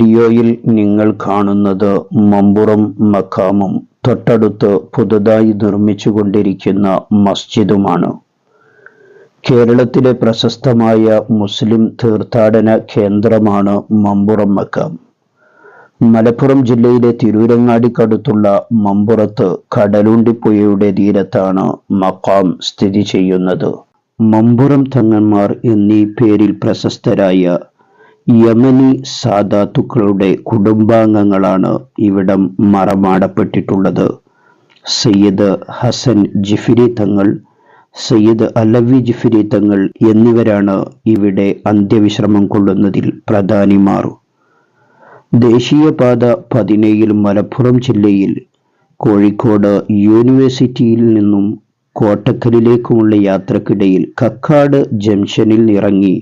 വീഡിയോയിൽ നിങ്ങൾ കാണുന്നത് മമ്പുറം മഖാമും തൊട്ടടുത്ത് പുതുതായി നിർമ്മിച്ചുകൊണ്ടിരിക്കുന്ന മസ്ജിദുമാണ്. കേരളത്തിലെ പ്രശസ്തമായ മുസ്ലിം തീർത്ഥാടന കേന്ദ്രമാണ് മമ്പുറം മഖാം. മലപ്പുറം ജില്ലയിലെ തിരൂരങ്ങാടിക്കടുത്തുള്ള മമ്പുറത്ത് കടലുണ്ടിപ്പുഴയുടെ തീരത്താണ് മഖാം സ്ഥിതി ചെയ്യുന്നത്. മമ്പുറം തങ്ങന്മാർ എന്നീ പേരിൽ പ്രശസ്തരായ യമനി സാദാത്തുക്കളുടെ കുടുംബാംഗങ്ങളാണ് ഇവിടം മറമാടപ്പെട്ടിട്ടുള്ളത്. സയ്യിദ് ഹസൻ ജിഫ്രി തങ്ങൾ, സയ്യിദ് അലവി ജിഫ്രി തങ്ങൾ എന്നിവരാണ് ഇവിടെ അന്ത്യവിശ്രമം കൊള്ളുന്നതിൽ പ്രധാനിമാർ. ദേശീയപാത 17 മലപ്പുറം ജില്ലയിൽ കോഴിക്കോട് യൂണിവേഴ്സിറ്റിയിൽ നിന്നും കോട്ടക്കലിലേക്കുമുള്ള യാത്രക്കിടയിൽ കക്കാട് ജംഗ്ഷനിൽ ഇറങ്ങി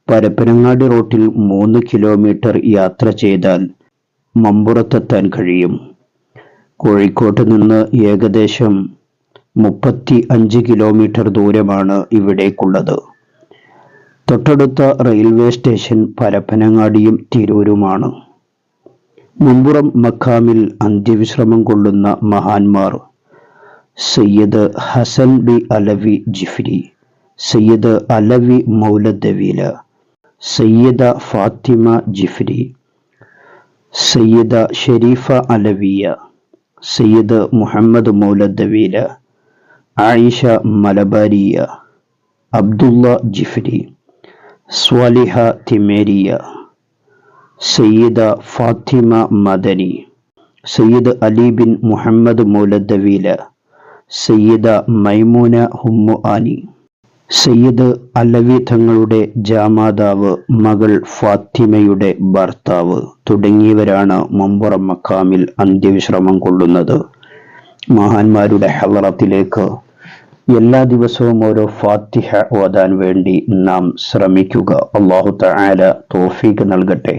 പരപ്പനങ്ങാടി റോട്ടിൽ 3 കിലോമീറ്റർ യാത്ര ചെയ്താൽ മമ്പുറത്തെത്താൻ കഴിയും. കോഴിക്കോട്ട് നിന്ന് ഏകദേശം 35 കിലോമീറ്റർ ദൂരമാണ് ഇവിടേക്കുള്ളത്. തൊട്ടടുത്ത റെയിൽവേ സ്റ്റേഷൻ പരപ്പനങ്ങാടിയും തിരൂരുമാണ്. മമ്പുറം മഖാമിൽ അന്ത്യവിശ്രമം കൊള്ളുന്ന മഹാന്മാർ സയ്യിദ് ഹസൻ ബി അലവി ജിഫ്രി, സയ്യിദ് അലവി മൗലദവീല, സയ്യിദ ഫാത്തിമ ജിഫ്രി, സയ്യിദ ഷരീഫ അലവിയ, സയ്യിദ് മുഹമ്മദ് മൗലദവീല, ആയിഷ മലബാരിയ, അബ്ദുള്ള ജിഫ്രി, സ്വാലിഹ തിമേരിയ, സയ്യിദ ഫാത്തിമ മദനി, സയ്യിദ് അലി ബിൻ മുഹമ്മദ് മൗലദവീല, സയ്യിദ മൈമൂന ഹുമ്മു ആനി, സയ്യിദ് അലവി തങ്ങളുടെ ജാമാതാവ് മകൾ ഫാത്തിമയുടെ ഭർത്താവ് തുടങ്ങിയവരാണ് മമ്പുറം മഖാമിൽ അന്ത്യവിശ്രമം കൊള്ളുന്നത്. മഹാന്മാരുടെ ഹളറത്തിലേക്ക് എല്ലാ ദിവസവും ഓരോ ഫാത്തിഹ ഓതാൻ വേണ്ടി നാം ശ്രമിക്കുക. അല്ലാഹു തആല തൗഫീഖ് നൽകട്ടെ.